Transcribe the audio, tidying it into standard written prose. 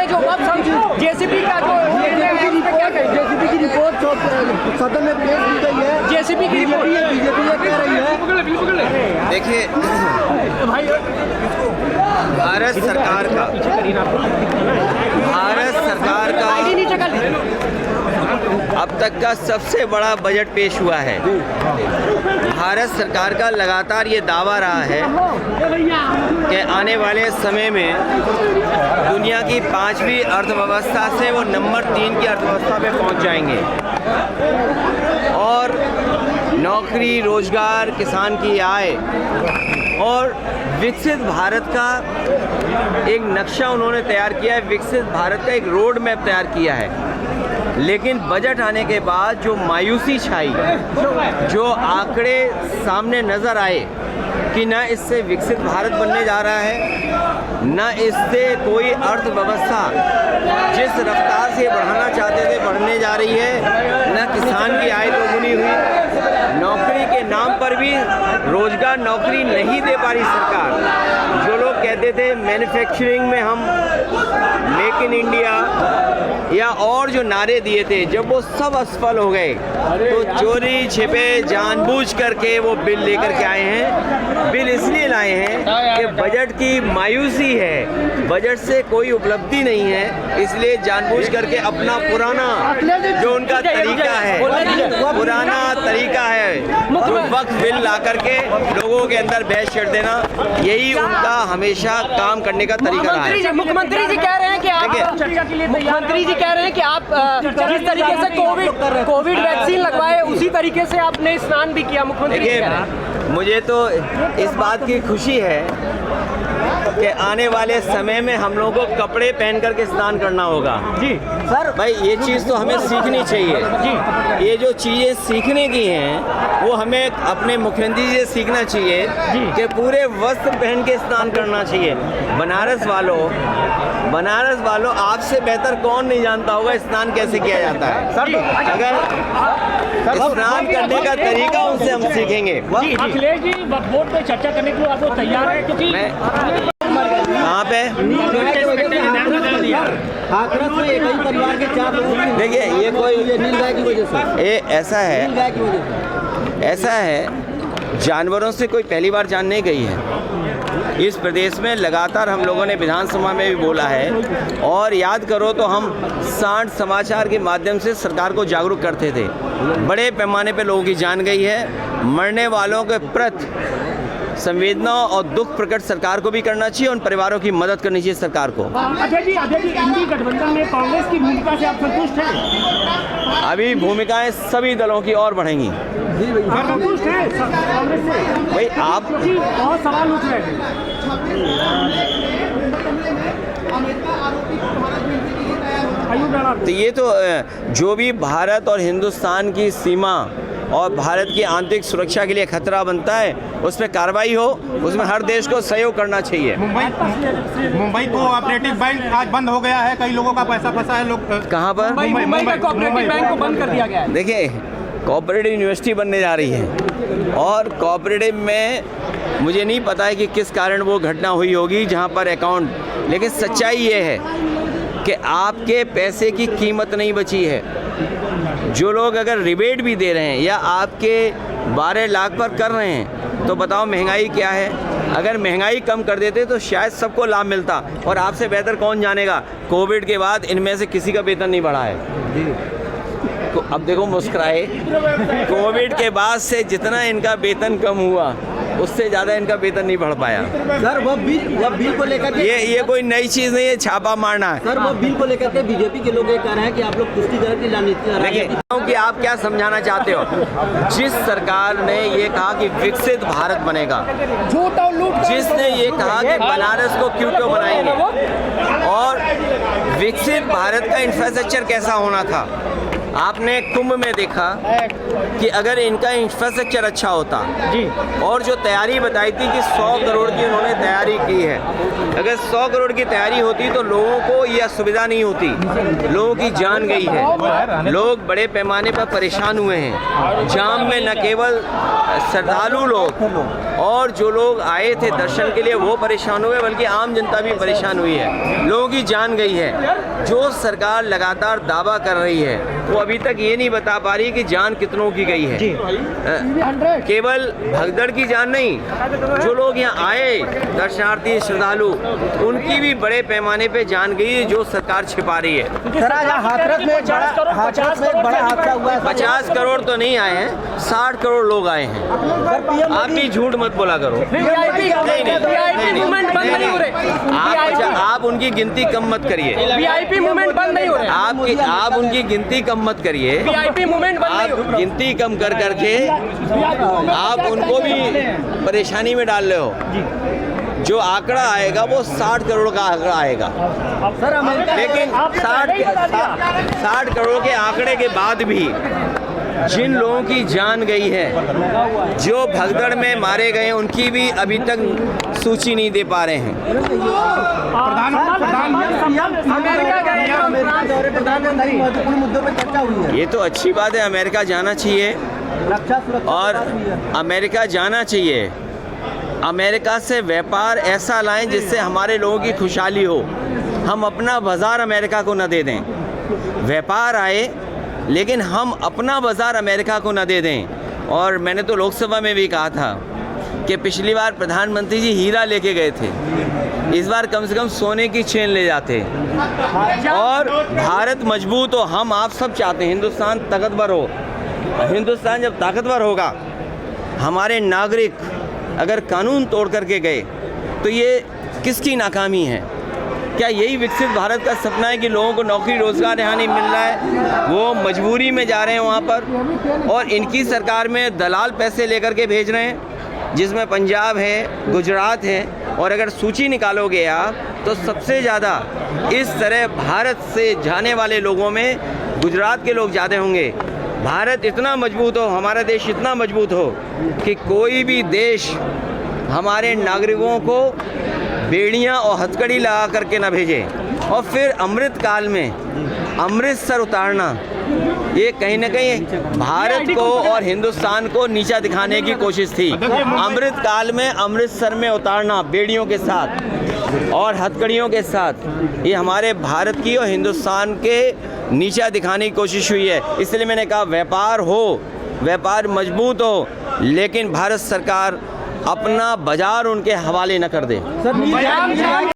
है जो अब जेसीबी का जो जेसीबी की रिपोर्ट सदन में पेश की गई है। जेसीबी की रिपोर्ट बीजेपी ये कह रही है। देखिए, भारत सरकार का अब तक का सबसे बड़ा बजट पेश हुआ है। भारत सरकार का लगातार ये दावा रहा है कि आने वाले समय में दुनिया की 5वीं अर्थव्यवस्था से वो नंबर 3 की अर्थव्यवस्था पे पहुंच जाएंगे और नौकरी, रोजगार, किसान की आय और विकसित भारत का एक नक्शा उन्होंने तैयार किया है। विकसित भारत का एक रोड मैप तैयार किया है। लेकिन बजट आने के बाद जो मायूसी छाई, जो आंकड़े सामने नज़र आए कि न इससे विकसित भारत बनने जा रहा है, न इससे कोई अर्थव्यवस्था जिस रफ्तार से बढ़ाना चाहते थे बढ़ने जा रही है, न किसान की आय दोगुनी हुई, नौकरी के नाम पर भी रोजगार नौकरी नहीं दे पा रही सरकार। जो लोग कहते थे मैन्युफैक्चरिंग में हम मेक इन इंडिया या और जो नारे दिए थे, जब वो सब असफल हो गए तो चोरी छिपे जानबूझ करके वो बिल लेकर के आए हैं। बिल इसलिए लाए हैं कि बजट की मायूसी है, बजट से कोई उपलब्धि नहीं है, इसलिए जानबूझ करके अपना पुराना जो उनका तरीका है, पुराना तरीका है, तो वक्त बिल ला करके लोगों के अंदर बहस छेड़ देना, यही उनका हमेशा काम करने का तरीका रहा है। मुख्यमंत्री जी कह रहे हैं कि आप जिस तरीके से कोविड वैक्सीन लगवाए उसी तरीके से आपने स्नान भी किया। मुख्यमंत्री देखिए, मुझे तो इस बात की खुशी है कि आने वाले समय में हम लोगों को कपड़े पहन करके स्नान करना होगा। जी सर, भाई ये चीज़ तो हमें सीखनी चाहिए जी। ये जो चीज़ें सीखने की हैं वो हमें अपने मुख्यमंत्री जी से सीखना चाहिए कि पूरे वस्त्र पहन के स्नान करना चाहिए। बनारस वालों आपसे बेहतर कौन नहीं जानता होगा स्नान कैसे किया जाता है। अगर स्नान करने का तरीका उनसे हम सीखेंगे। अखिलेश जी वोट पे चर्चा करने के लिए आपको तैयार है? क्योंकि कहाँ पे हाथरस में एक ही परिवार के 4 लोगों की, देखिए, ये कोई नीलगाय की वजह से, ये ऐसा है, नीलगाय की वजह से ऐसा है, जानवरों से कोई पहली बार जान नहीं गई है। इस प्रदेश में लगातार हम लोगों ने विधानसभा में भी बोला है और याद करो तो हम सांड समाचार के माध्यम से सरकार को जागरूक करते थे। बड़े पैमाने पे लोगों की जान गई है। मरने वालों के प्रति संवेदना और दुख प्रकट सरकार को भी करना चाहिए और परिवारों की मदद करनी चाहिए सरकार को। अजय जी इंडी गठबंधन में कांग्रेस की भूमिका से आप संतुष्ट हैं? अभी भूमिकाएं सभी दलों की और बढ़ेंगी। संतुष्ट हैं कांग्रेस से? भाई आप बहुत सवाल उठ रहे हैं। तो ये तो जो भी भारत और हिंदुस्तान की सीमा और भारत की आंतरिक सुरक्षा के लिए खतरा बनता है उस पर कार्रवाई हो, उसमें हर देश को सहयोग करना चाहिए। मुंबई कोऑपरेटिव बैंक आज बंद हो गया है, कई लोगों का पैसा फंसा है। लोग कहाँ पर? मुंबई का कोऑपरेटिव बैंक को बंद कर दिया गया है। देखिए, कोऑपरेटिव यूनिवर्सिटी बनने जा रही है और कोऑपरेटिव में मुझे नहीं पता है कि किस कारण वो घटना हुई होगी जहाँ पर अकाउंट, लेकिन सच्चाई ये है कि आपके पैसे की कीमत नहीं बची है। जो लोग अगर रिबेट भी दे रहे हैं या आपके 12 लाख पर कर रहे हैं तो बताओ महंगाई क्या है। अगर महंगाई कम कर देते तो शायद सबको लाभ मिलता और आपसे बेहतर कौन जानेगा। कोविड के बाद इनमें से किसी का वेतन नहीं बढ़ा है। तो अब देखो मुस्कुराए, कोविड के बाद से जितना इनका वेतन कम हुआ उससे ज़्यादा इनका वेतन नहीं बढ़ पाया। सर वो बिल को लेकर ये कोई नई चीज़ नहीं है, छापा मारना है। सर वो बिल को लेकर के बीजेपी के लोग ये कह रहे हैं कि आप लोग पुष्टिकरण की रणनीति। देखिए कि आप क्या समझाना चाहते हो। जिस सरकार ने ये कहा कि विकसित भारत बनेगा, जिसने ये कहा कि बनारस को क्यों बनाएंगे और विकसित भारत का इंफ्रास्ट्रक्चर कैसा होना था, आपने कुंभ में देखा कि अगर इनका इंफ्रास्ट्रक्चर अच्छा होता जी, और जो तैयारी बताई थी कि 100 करोड़ की उन्होंने तैयारी की है, अगर 100 करोड़ की तैयारी होती तो लोगों को यह सुविधा नहीं होती। लोगों की जान गई है, लोग बड़े पैमाने पर परेशान हुए हैं। जाम में न केवल श्रद्धालु लोग और जो लोग आए थे दर्शन के लिए वो परेशान हुए, बल्कि आम जनता भी परेशान हुई है। लोगों की जान गई है। जो सरकार लगातार दावा कर रही है वो अभी तक ये नहीं बता पा रही कि जान कितनों की गई है। केवल भगदड़ की जान नहीं, जो लोग यहाँ आए दर्शनार्थी श्रद्धालु, उनकी भी बड़े पैमाने पे जान गई है, जो सरकार छिपा रही है। सर आज हाथरस में एक बड़ा हादसा हुआ है। 50 करोड़ तो नहीं आए हैं, 60 करोड़ लोग आए हैं। आप भी झूठ मत बोला करो। आप उनकी गिनती कम मत करिए। वीआईपी मूवमेंट बंद नहीं हो रहे। आप उनकी गिनती कम मत करिए। वीआईपी मूवमेंट बंद नहीं हो रहे। आप गिनती कम कर करके आप उनको भी परेशानी में डाल रहे हो। जो आंकड़ा आएगा वो 60 करोड़ का आंकड़ा आएगा। लेकिन 60 करोड़ के आंकड़े के बाद भी जिन लोगों की जान गई है, जो भगदड़ में मारे गए, उनकी भी अभी तक सूची नहीं दे पा रहे हैं। प्रधानमंत्री महत्वपूर्ण मुद्दों पर चर्चा हुई है। ये तो अच्छी बात है, अमेरिका जाना चाहिए रक्षा सुरक्षा और अमेरिका जाना चाहिए। अमेरिका से व्यापार ऐसा लाएं जिससे हमारे लोगों की खुशहाली हो। हम अपना बाजार अमेरिका को न दे दें। व्यापार आए लेकिन हम अपना बाजार अमेरिका को न दे दें। और मैंने तो लोकसभा में भी कहा था कि पिछली बार प्रधानमंत्री जी हीरा लेके गए थे, इस बार कम से कम सोने की चेन ले जाते और भारत मजबूत हो। हम आप सब चाहते हैं हिंदुस्तान ताकतवर हो। हिंदुस्तान जब ताकतवर होगा, हमारे नागरिक अगर कानून तोड़ करके गए तो ये किसकी नाकामी है? क्या यही विकसित भारत का सपना है कि लोगों को नौकरी रोजगार यहाँ नहीं मिल रहा है, वो मजबूरी में जा रहे हैं वहाँ पर, और इनकी सरकार में दलाल पैसे लेकर के भेज रहे हैं, जिसमें पंजाब है, गुजरात है। और अगर सूची निकालोगे आप तो सबसे ज़्यादा इस तरह भारत से जाने वाले लोगों में गुजरात के लोग ज़्यादा होंगे। भारत इतना मजबूत हो, हमारा देश इतना मजबूत हो कि कोई भी देश हमारे नागरिकों को बेड़ियां और हथकड़ी लगा करके ना भेजे। और फिर अमृत काल में अमृतसर उतारना, ये कहीं ना कहीं भारत को और हिंदुस्तान को नीचा दिखाने की कोशिश थी। अमृत काल में अमृतसर में उतारना बेड़ियों के साथ और हथकड़ियों के साथ, ये हमारे भारत की और हिंदुस्तान के नीचा दिखाने की कोशिश हुई है। इसलिए मैंने कहा व्यापार हो, व्यापार मजबूत हो, लेकिन भारत सरकार अपना बाजार उनके हवाले न कर दे।